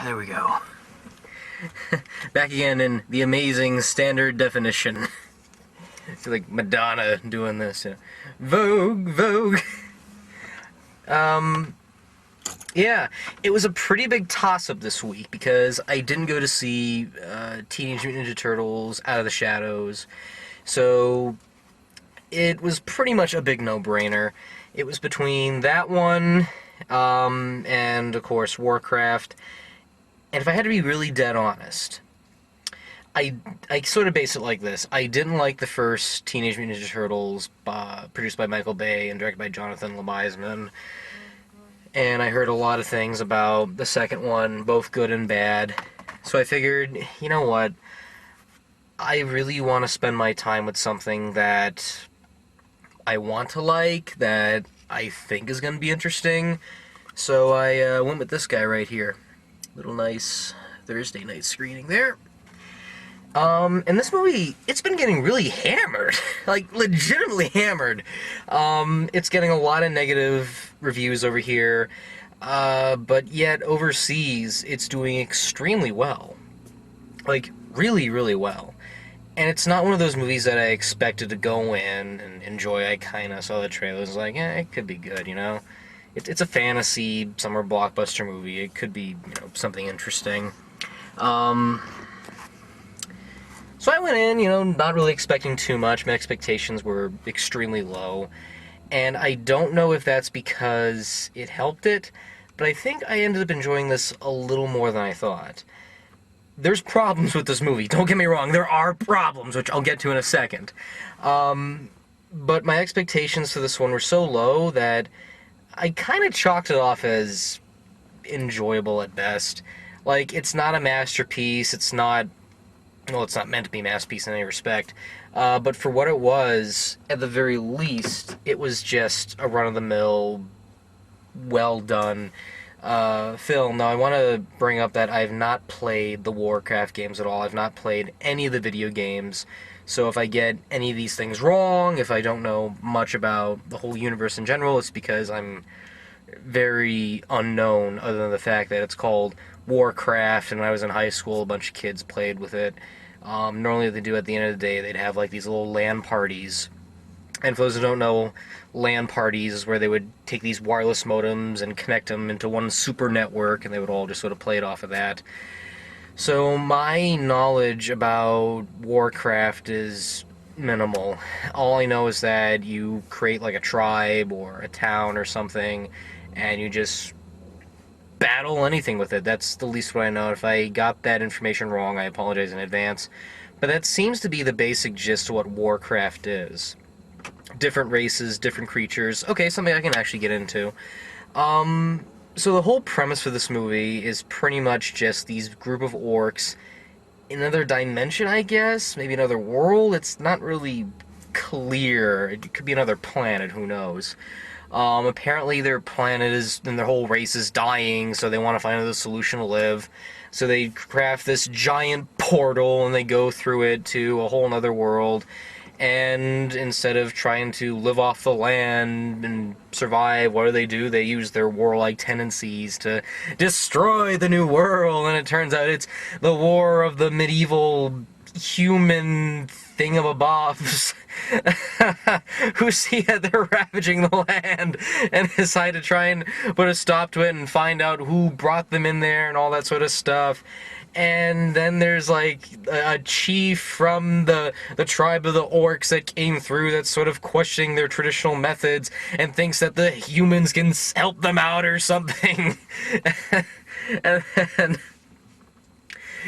there we go. Back again in the amazing standard definition. It's like Madonna doing this. Vogue, Vogue. Yeah, it was a pretty big toss-up this week because I didn't go to see Teenage Mutant Ninja Turtles Out of the Shadows. So it was pretty much a big no-brainer. It was between that one and, of course, Warcraft. And if I had to be really dead honest, I sort of base it like this. I didn't like the first Teenage Mutant Ninja Turtles, produced by Michael Bay and directed by Jonathan Liebesman. And I heard a lot of things about the second one, both good and bad. So I figured, you know what? I really want to spend my time with something that I want to like, that I think is going to be interesting. So I went with this guy right here. Little nice Thursday night screening there. And this movie, it's been getting really hammered. Like, legitimately hammered. It's getting a lot of negative reviews over here. But yet, overseas, it's doing extremely well. Like, really, really well. And it's not one of those movies that I expected to go in and enjoy. I kind of saw the trailers, like, it could be good, you know? It's a fantasy summer blockbuster movie. It could be, something interesting. So I went in, not really expecting too much. My expectations were extremely low. And I don't know if that's because it helped it, but I think I ended up enjoying this a little more than I thought. There's problems with this movie. Don't get me wrong. There are problems, which I'll get to in a second. But my expectations for this one were so low that I kind of chalked it off as enjoyable at best. Like, it's not a masterpiece. It's not meant to be a masterpiece in any respect. But for what it was, at the very least, it was just a run-of-the-mill, well-done film. Now, I want to bring up that I've not played the Warcraft games at all. I've not played any of the video games. So if I get any of these things wrong, if I don't know much about the whole universe in general, it's because I'm very unknown, other than the fact that it's called Warcraft, and when I was in high school, a bunch of kids played with it. Normally what they do at the end of the day, they'd have like these little LAN parties. And for those who don't know, LAN parties is where they would take these wireless modems and connect them into one super network, and they would all just sort of play it off of that. So my knowledge about Warcraft is minimal. All I know is that you create like a tribe or a town or something, and you just battle anything with it. That's the least what I know. If I got that information wrong, I apologize in advance. But that seems to be the basic gist of what Warcraft is. Different races, different creatures. Okay, something I can actually get into. So the whole premise for this movie is pretty much just these group of orcs in another dimension, I guess? Maybe another world? It's not really clear. It could be another planet, who knows? Apparently their planet is, and their whole race is dying, so they want to find another solution to live. So they craft this giant portal, and they go through it to a whole other world. And instead of trying to live off the land and survive, what do? They use their warlike tendencies to destroy the new world, and it turns out it's the war of the medieval human thingamabobs who see that they're ravaging the land and decide to try and put a stop to it and find out who brought them in there and all that sort of stuff. And then there's like a chief from the tribe of the orcs that came through that's sort of questioning their traditional methods and thinks that the humans can help them out or something.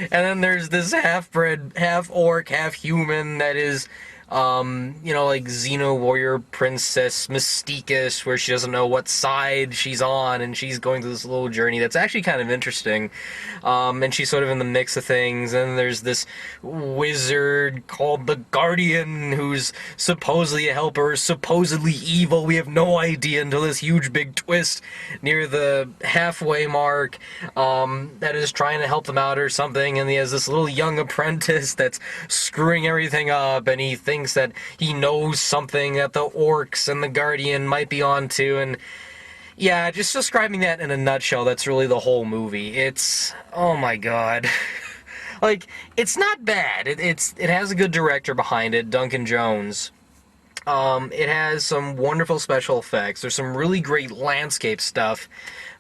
And then there's this half-bred, half-orc, half-human that is, like Xeno warrior princess Mystiquus, where she doesn't know what side she's on, and she's going through this little journey that's actually kind of interesting. And she's sort of in the mix of things. And there's this wizard called the Guardian, who's supposedly a helper, supposedly evil. We have no idea until this huge big twist near the halfway mark, that is trying to help them out or something. And he has this little young apprentice that's screwing everything up, and he thinks that he knows something that the orcs and the Guardian might be onto, and Yeah, just describing that in a nutshell, that's really the whole movie. It's, oh my god. Like, it's not bad. It has a good director behind it, Duncan Jones. It has some wonderful special effects. There's some really great landscape stuff,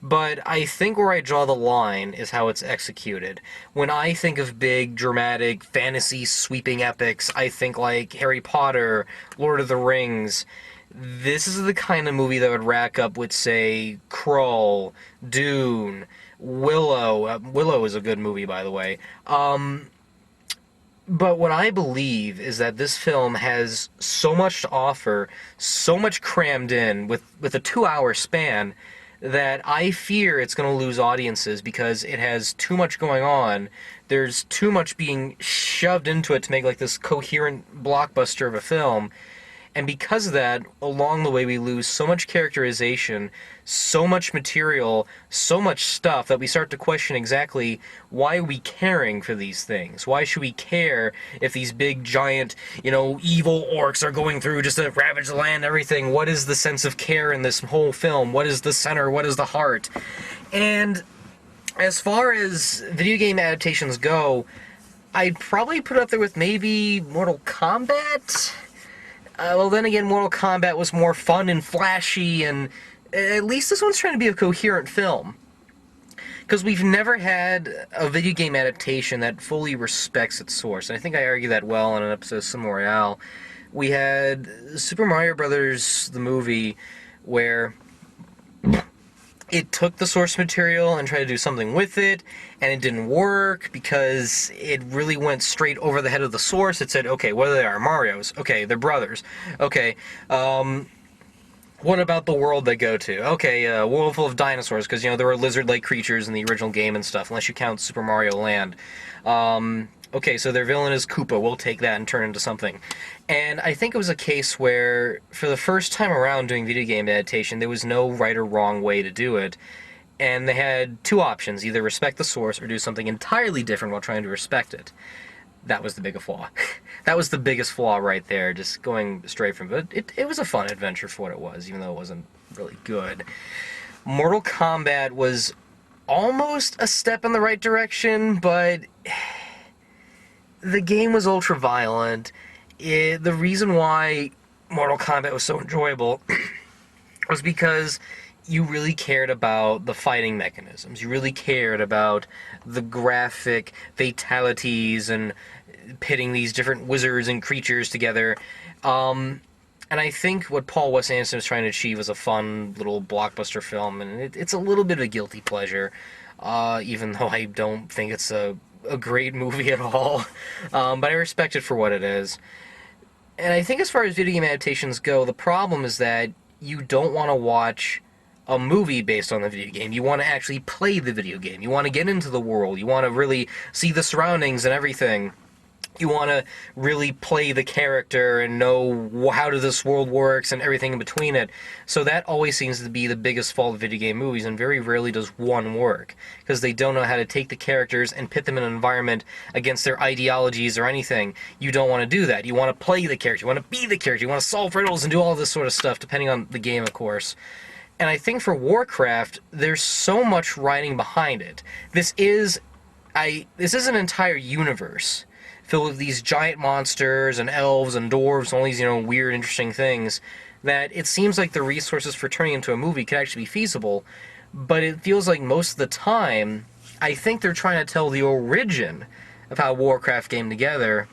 but I think where I draw the line is how it's executed. When I think of big, dramatic, fantasy sweeping epics, I think like Harry Potter, Lord of the Rings. This is the kind of movie that would rack up with, say, Krull, Dune, Willow. Willow is a good movie, by the way. But what I believe is that this film has so much to offer, so much crammed in with a 2 hour span, that I fear it's going to lose audiences because it has too much going on. There's too much being shoved into it to make like this coherent blockbuster of a film. And because of that, along the way, we lose so much characterization, so much material, so much stuff that we start to question exactly why are we caring for these things? Why should we care if these big, giant, evil orcs are going through just to ravage the land and everything? What is the sense of care in this whole film? What is the center? What is the heart? And as far as video game adaptations go, I'd probably put it up there with maybe Mortal Kombat. Well, then again, Mortal Kombat was more fun and flashy, and at least this one's trying to be a coherent film. Because we've never had a video game adaptation that fully respects its source, and I think I argue that well in an episode of Cinema Royale. We had Super Mario Brothers, the movie, where it took the source material and tried to do something with it, and it didn't work because it really went straight over the head of the source. It said, okay, what they are? Marios. Okay, they're brothers. Okay, what about the world they go to? Okay, a world full of dinosaurs, because, there were lizard-like creatures in the original game and stuff, unless you count Super Mario Land. Okay, so their villain is Koopa. We'll take that and turn it into something. And I think it was a case where, for the first time around doing video game adaptation, there was no right or wrong way to do it. And they had two options, either respect the source or do something entirely different while trying to respect it. That was the biggest flaw. That was the biggest flaw right there, just going straight from it. It was a fun adventure for what it was, even though it wasn't really good. Mortal Kombat was almost a step in the right direction, but the game was ultra-violent. The reason why Mortal Kombat was so enjoyable was because you really cared about the fighting mechanisms. You really cared about the graphic fatalities and pitting these different wizards and creatures together. And I think what Paul W.S. Anderson was trying to achieve was a fun little blockbuster film, and it's a little bit of a guilty pleasure, even though I don't think it's a great movie at all. But I respect it for what it is. And I think as far as video game adaptations go, the problem is that you don't want to watch a movie based on the video game. You want to actually play the video game. You want to get into the world. You want to really see the surroundings and everything. You want to really play the character and know how this world works and everything in between it. So that always seems to be the biggest fault of video game movies, and very rarely does one work, because they don't know how to take the characters and pit them in an environment against their ideologies or anything. You don't want to do that. You want to play the character. You want to be the character. You want to solve riddles and do all this sort of stuff, depending on the game, of course. And I think for Warcraft, there's so much writing behind it. This is an entire universe filled with these giant monsters and elves and dwarves and all these, weird, interesting things, that it seems like the resources for turning into a movie could actually be feasible, but it feels like most of the time, I think they're trying to tell the origin of how Warcraft came together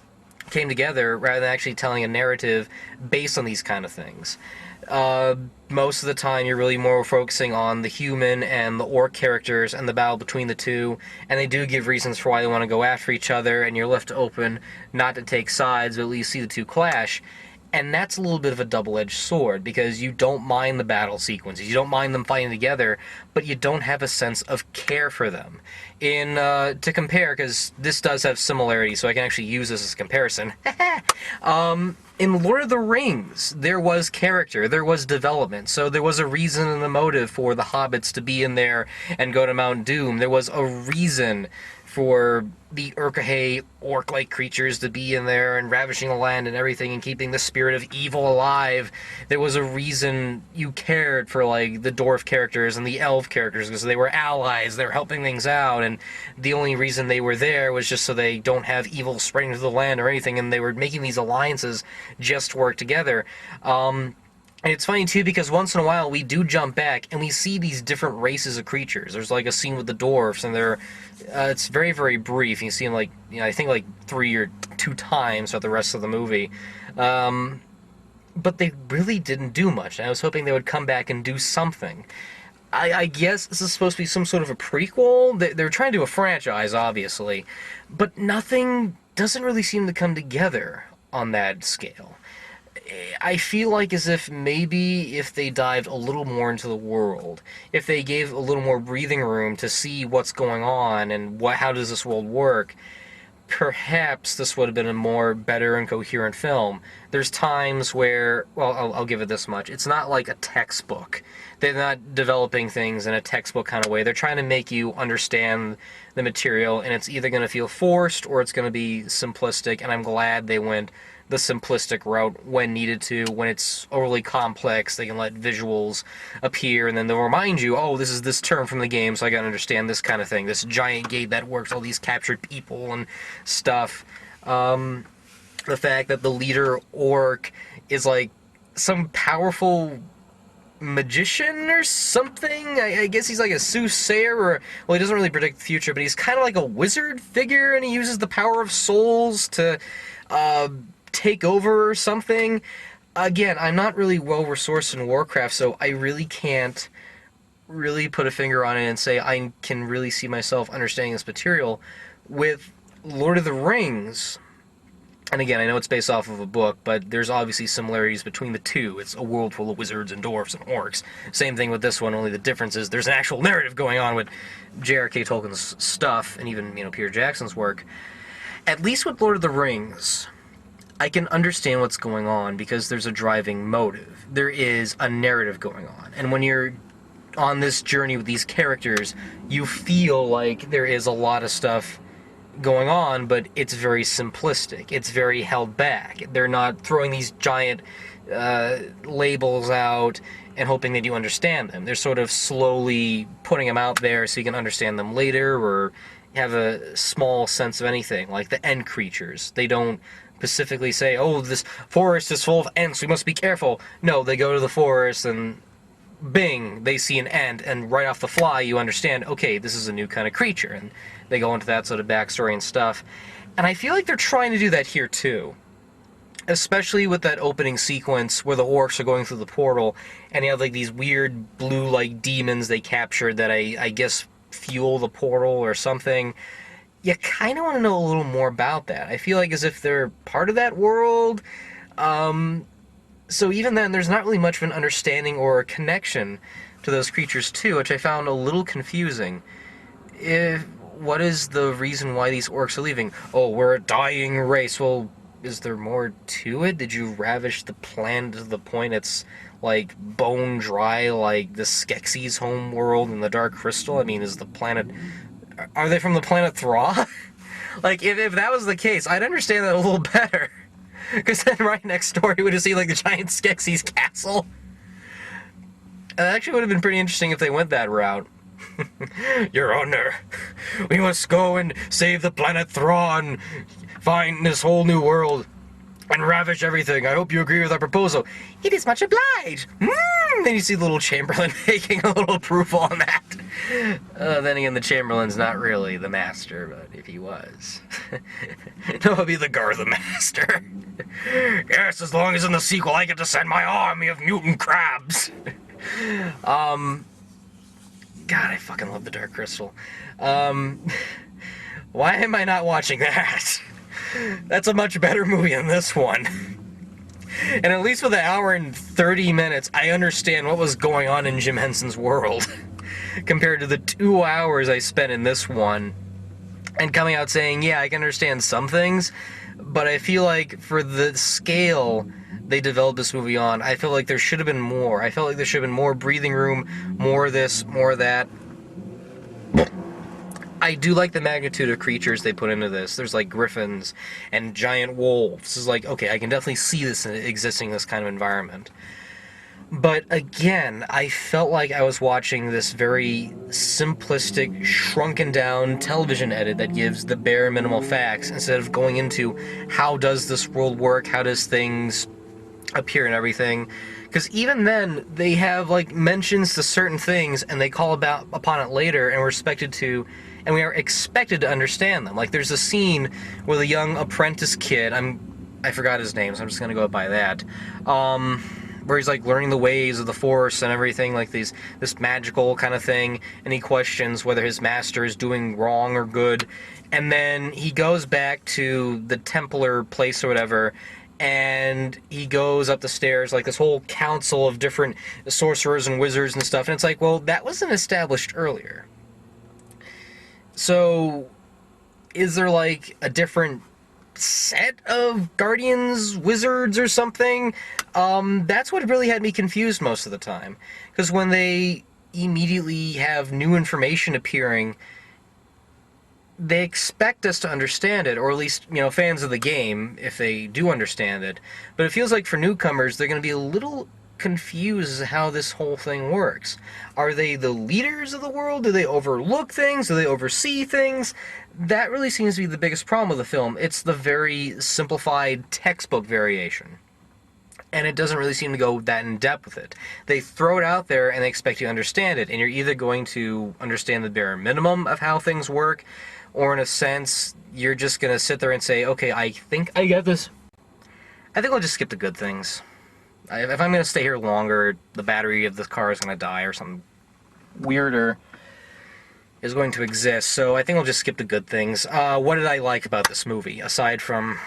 rather than actually telling a narrative based on these kind of things. Most of the time you're really more focusing on the human and the orc characters and the battle between the two, and they do give reasons for why they want to go after each other, and you're left open not to take sides, but at least see the two clash. And that's a little bit of a double-edged sword, because you don't mind the battle sequences, you don't mind them fighting together, but you don't have a sense of care for them. To compare, because this does have similarities, so I can actually use this as a comparison. In Lord of the Rings, there was character, there was development, so there was a reason and a motive for the hobbits to be in there and go to Mount Doom. There was a reason for the Urkahay orc-like creatures to be in there and ravaging the land and everything and keeping the spirit of evil alive. There was a reason you cared for, like, the dwarf characters and the elf characters, because they were allies, they were helping things out, and the only reason they were there was just so they don't have evil spreading to the land or anything, and they were making these alliances just to work together. And it's funny, too, because once in a while we do jump back and we see these different races of creatures. There's, like, a scene with the dwarfs, and they're... it's very, very brief. You see them, like, you know, I think, like, 3 or 2 times throughout the rest of the movie. But they really didn't do much. I was hoping they would come back and do something. I guess this is supposed to be some sort of a prequel. They're trying to do a franchise, obviously. But nothing doesn't really seem to come together on that scale. I feel like as if maybe if they dived a little more into the world, if they gave a little more breathing room to see what's going on and how does this world work, perhaps this would have been a more better and coherent film. There's times where, well, I'll give it this much, it's not like a textbook. They're not developing things in a textbook kind of way. They're trying to make you understand the material, and it's either going to feel forced or it's going to be simplistic, and I'm glad they went the simplistic route when needed to. When it's overly complex, they can let visuals appear, and then they'll remind you, oh, this is this term from the game, so I gotta understand this kind of thing. This giant gate that works, all these captured people and stuff. The fact that the leader orc is like some powerful magician or something. I guess he's like a soothsayer, or, well, he doesn't really predict the future, but he's kind of like a wizard figure, and he uses the power of souls to take over or something. Again, I'm not really well-resourced in Warcraft, so I really can't really put a finger on it and say I can really see myself understanding this material. With Lord of the Rings, and again, I know it's based off of a book, but there's obviously similarities between the two. It's a world full of wizards and dwarves and orcs. Same thing with this one, only the difference is there's an actual narrative going on with J.R.K. Tolkien's stuff, and even, you know, Peter Jackson's work. At least with Lord of the Rings, I can understand what's going on because there's a driving motive. There is a narrative going on. And when you're on this journey with these characters, you feel like there is a lot of stuff going on, but it's very simplistic. It's very held back. They're not throwing these giant labels out and hoping that you understand them. They're sort of slowly putting them out there so you can understand them later or have a small sense of anything. Like the end creatures. They don't specifically say, oh, this forest is full of ants, we must be careful. No, they go to the forest and bing, they see an ant, and right off the fly you understand, okay, this is a new kind of creature, and they go into that sort of backstory and stuff. And I feel like they're trying to do that here too. Especially with that opening sequence where the orcs are going through the portal, and you have like these weird blue-like demons they captured that I guess fuel the portal or something. You kind of want to know a little more about that. I feel like as if they're part of that world. So even then, there's not really much of an understanding or a connection to those creatures too, which I found a little confusing. What is the reason why these orcs are leaving? Oh, we're a dying race. Well, is there more to it? Did you ravish the planet to the point it's like bone dry like the Skeksis' home world in the Dark Crystal? I mean, is the planet... Are they from the planet Thra? Like, if that was the case, I'd understand that a little better. Because then right next door you would have seen, like, the giant Skeksis castle. That actually would have been pretty interesting if they went that route. Your Honor, we must go and save the planet Thra and find this whole new world and ravish everything. I hope you agree with our proposal. It is much obliged. Then you see the little Chamberlain making a little approval on that. Then again, the Chamberlain's not really the master, but if he was. No, it'll be the Garth the master. Yes, as long as in the sequel I get to send my army of mutant crabs. God, I fucking love the Dark Crystal. Why am I not watching that? That's a much better movie than this one. And at least with an hour and 30 minutes, I understand what was going on in Jim Henson's world. Compared to the 2 hours I spent in this one. And coming out saying, yeah, I can understand some things, but I feel like for the scale they developed this movie on, I feel like there should have been more. I felt like there should have been more breathing room, more of this, more of that. I do like the magnitude of creatures they put into this. There's like griffins and giant wolves. It's like, okay, I can definitely see this existing in this kind of environment. But again, I felt like I was watching this very simplistic, shrunken down television edit that gives the bare minimal facts instead of going into how does this world work, how does things appear and everything. Because even then, they have like mentions to certain things and they call upon it later, and we are expected to understand them. Like there's a scene where the young apprentice kid, I forgot his name, so I'm just gonna go by that. Where he's like learning the ways of the Force and everything, like this magical kind of thing, and he questions whether his master is doing wrong or good, and then he goes back to the Templar place or whatever, and he goes up the stairs, like this whole council of different sorcerers and wizards and stuff, and it's like, well, that wasn't established earlier. So, is there like a different set of guardians, wizards, or something? That's what really had me confused most of the time. Because when they immediately have new information appearing, they expect us to understand it, or at least, you know, fans of the game, if they do understand it. But it feels like for newcomers, they're going to be a little confused as to how this whole thing works. Are they the leaders of the world? Do they overlook things? Do they oversee things? That really seems to be the biggest problem with the film. It's the very simplified textbook variation. And it doesn't really seem to go that in depth with it. They throw it out there and they expect you to understand it, and you're either going to understand the bare minimum of how things work, or in a sense, you're just going to sit there and say, okay, I think I get this. I think I'll just skip the good things. If I'm going to stay here longer, the battery of this car is going to die, or something weirder is going to exist, so I think I'll just skip the good things. What did I like about this movie, aside from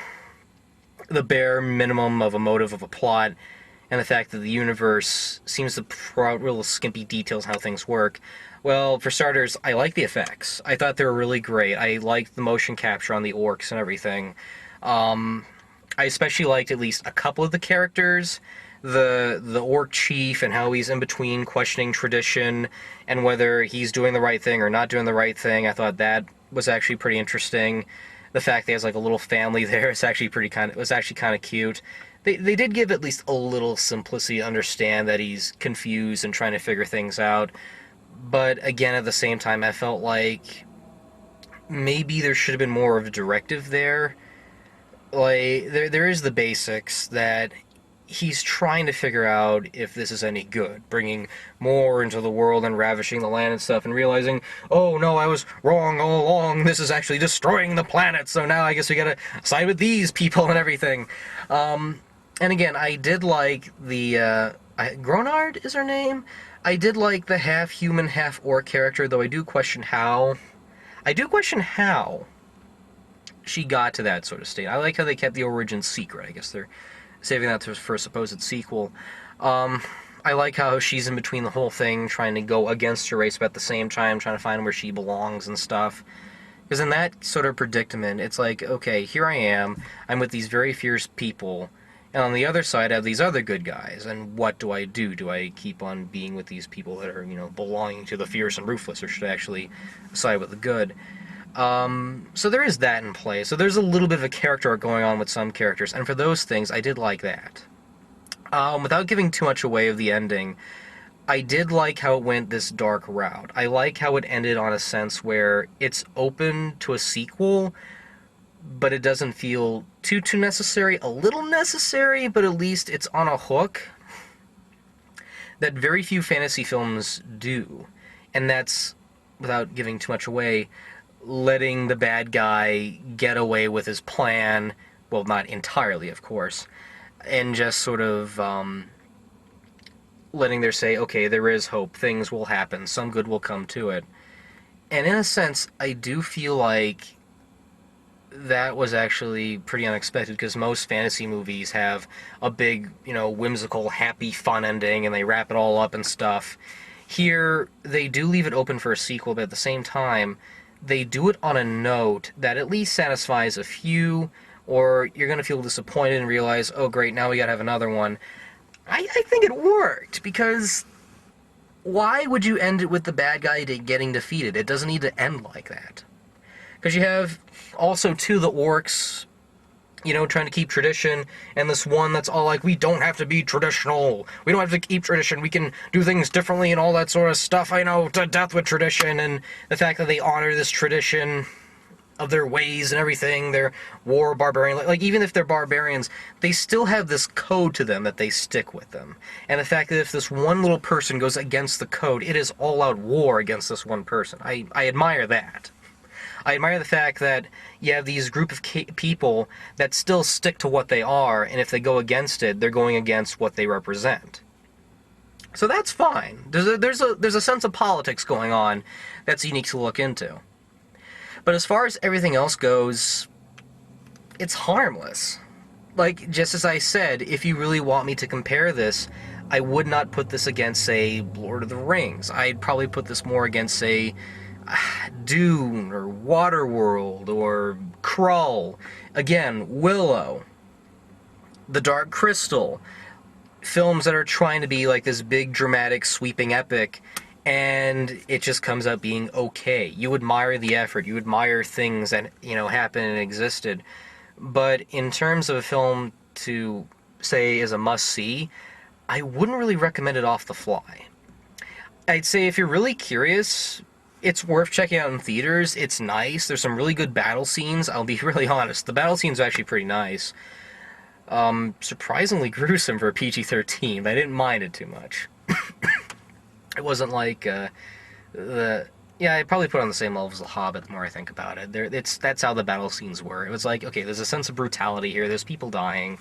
the bare minimum of a motive of a plot, and the fact that the universe seems to throw out real skimpy details on how things work? Well, for starters, I like the effects. I thought they were really great. I liked the motion capture on the orcs and everything. I especially liked at least a couple of the characters. The orc chief and how he's in between questioning tradition and whether he's doing the right thing or not doing the right thing. I thought that was actually pretty interesting. The fact that he has like a little family there is actually kind of cute. They did give at least a little simplicity to understand that he's confused and trying to figure things out. But again, at the same time, I felt like maybe there should have been more of a directive there. Like, there is the basics that he's trying to figure out if this is any good, bringing more into the world and ravishing the land and stuff, and realizing, oh no, I was wrong all along, this is actually destroying the planet, so now I guess we gotta side with these people and everything. And again, I did like the, Gronard is her name? I did like the half-human, half-orc character, though I do question how she got to that sort of state. I like how they kept the origin secret. I guess they're saving that for a supposed sequel. I like how she's in between the whole thing, trying to go against her race, but at the same time trying to find where she belongs and stuff. Because in that sort of predicament, it's like, okay, here I am, I'm with these very fierce people, and on the other side I have these other good guys, and what do I do? Do I keep on being with these people that are, you know, belonging to the fierce and ruthless, or should I actually side with the good? So there is that in play. So there's a little bit of a character arc going on with some characters, and for those things, I did like that. Without giving too much away of the ending, I did like how it went this dark route. I like how it ended on a sense where it's open to a sequel, but it doesn't feel too necessary. A little necessary, but at least it's on a hook that very few fantasy films do. And that's, without giving too much away, letting the bad guy get away with his plan, well, not entirely, of course, and just sort of letting there say, okay, there is hope, things will happen, some good will come to it. And in a sense, I do feel like that was actually pretty unexpected, because most fantasy movies have a big, you know, whimsical, happy, fun ending, and they wrap it all up and stuff. Here, they do leave it open for a sequel, but at the same time, they do it on a note that at least satisfies a few, or you're going to feel disappointed and realize, oh great, now we got to have another one. I think it worked, because why would you end it with the bad guy getting defeated? It doesn't need to end like that. Because you have also, too, the orcs, you know, trying to keep tradition, and this one that's all like, we don't have to be traditional, we don't have to keep tradition, we can do things differently and all that sort of stuff, I know, to death with tradition, and the fact that they honor this tradition of their ways and everything, their war barbarian, like even if they're barbarians, they still have this code to them that they stick with them. And the fact that if this one little person goes against the code, it is all-out war against this one person. I admire that. I admire the fact that you have these group of people that still stick to what they are, and if they go against it, they're going against what they represent. So that's fine. There's a sense of politics going on that's unique to look into. But as far as everything else goes, it's harmless. Like, just as I said, if you really want me to compare this, I would not put this against, say, Lord of the Rings. I'd probably put this more against, say, Dune, or Waterworld, or Krull, again, Willow, The Dark Crystal, films that are trying to be like this big, dramatic, sweeping epic, and it just comes out being okay. You admire the effort, you admire things that, you know, happened and existed, but in terms of a film to say is a must-see, I wouldn't really recommend it off the fly. I'd say if you're really curious, it's worth checking out in theaters. It's nice. There's some really good battle scenes. I'll be really honest. The battle scenes are actually pretty nice. Surprisingly gruesome for a PG-13, but I didn't mind it too much. It wasn't like, yeah, I'd probably put it on the same level as The Hobbit the more I think about it. That's how the battle scenes were. It was like, okay, there's a sense of brutality here. There's people dying.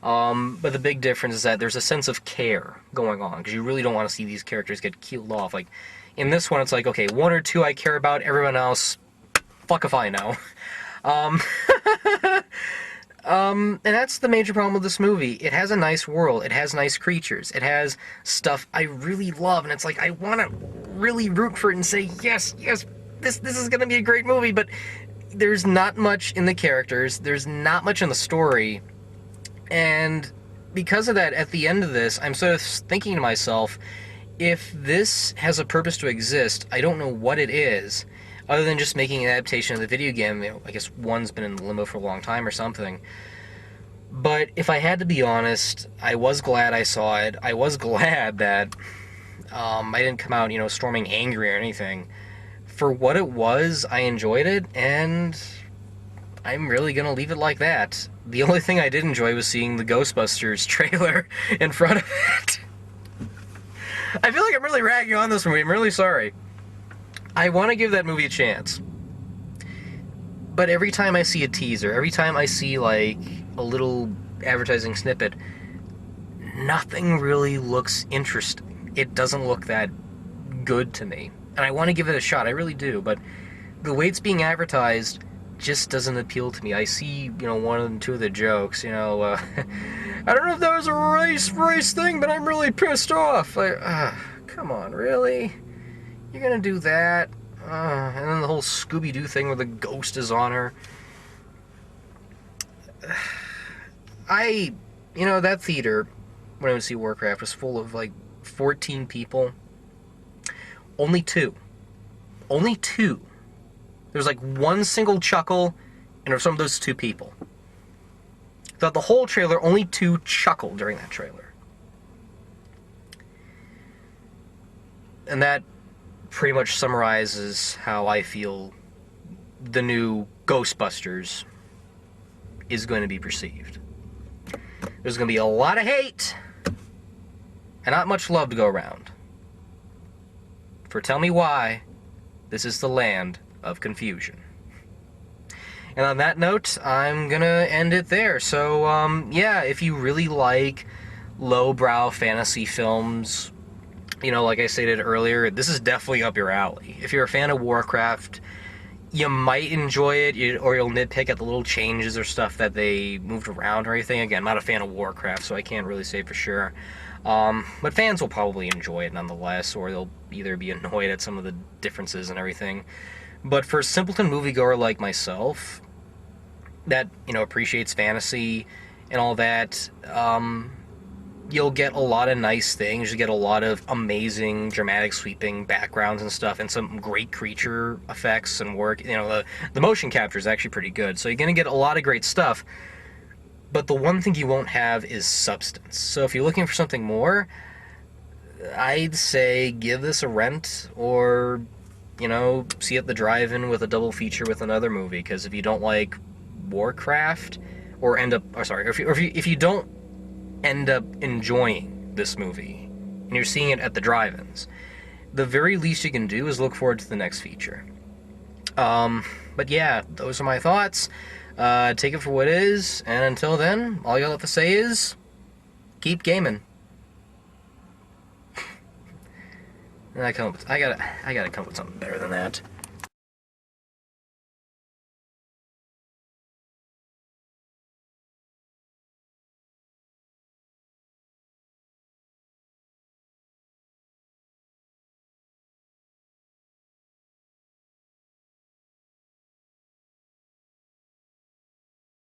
But the big difference is that there's a sense of care going on, because you really don't want to see these characters get killed off. Like, in this one, it's like, okay, one or two I care about, everyone else, fuck if I know. And that's the major problem with this movie. It has a nice world, it has nice creatures, it has stuff I really love, and it's like, I want to really root for it and say, yes, yes, this is going to be a great movie, but there's not much in the characters, there's not much in the story, and because of that, at the end of this, I'm sort of thinking to myself, if this has a purpose to exist, I don't know what it is, other than just making an adaptation of the video game. You know, I guess one's been in limbo for a long time or something. But if I had to be honest, I was glad I saw it. I was glad that I didn't come out, you know, storming angry or anything. For what it was, I enjoyed it, and I'm really gonna leave it like that. The only thing I did enjoy was seeing the Ghostbusters trailer in front of it. I feel like I'm really ragging on this movie. I'm really sorry. I want to give that movie a chance. But every time I see a teaser, every time I see, like, a little advertising snippet, nothing really looks interesting. It doesn't look that good to me. And I want to give it a shot. I really do. But the way it's being advertised just doesn't appeal to me. I see, you know, one and two of the jokes, you know, I don't know if that was a race thing, but I'm really pissed off. Like, come on, really? You're gonna do that? And then the whole Scooby-Doo thing where the ghost is on her. You know, that theater, when I would see Warcraft, was full of, like, 14 people. Only two. Only two. There was, like, one single chuckle, and it was from those two people. Throughout the whole trailer, only two chuckled during that trailer. And that pretty much summarizes how I feel the new Ghostbusters is going to be perceived. There's going to be a lot of hate and not much love to go around. For tell me why, this is the land of confusion. And on that note, I'm gonna end it there. So, yeah, if you really like lowbrow fantasy films, you know, like I stated earlier, this is definitely up your alley. If you're a fan of Warcraft, you might enjoy it, or you'll nitpick at the little changes or stuff that they moved around or anything. Again, I'm not a fan of Warcraft, so I can't really say for sure. But fans will probably enjoy it nonetheless, or they'll either be annoyed at some of the differences and everything. But for a simpleton moviegoer like myself, that, you know, appreciates fantasy and all that, you'll get a lot of nice things. You get a lot of amazing, dramatic, sweeping backgrounds and stuff, and some great creature effects and work. You know, the motion capture is actually pretty good. So you're going to get a lot of great stuff. But the one thing you won't have is substance. So if you're looking for something more, I'd say give this a rent, or, you know, see at the drive-in with a double feature with another movie. Because if you don't like Warcraft, or end up, or sorry, if you don't end up enjoying this movie and you're seeing it at the drive-ins, the very least you can do is look forward to the next feature. But yeah, those are my thoughts. Take it for what it is, and until then, all you have to say is keep gaming. I gotta come up with something better than that.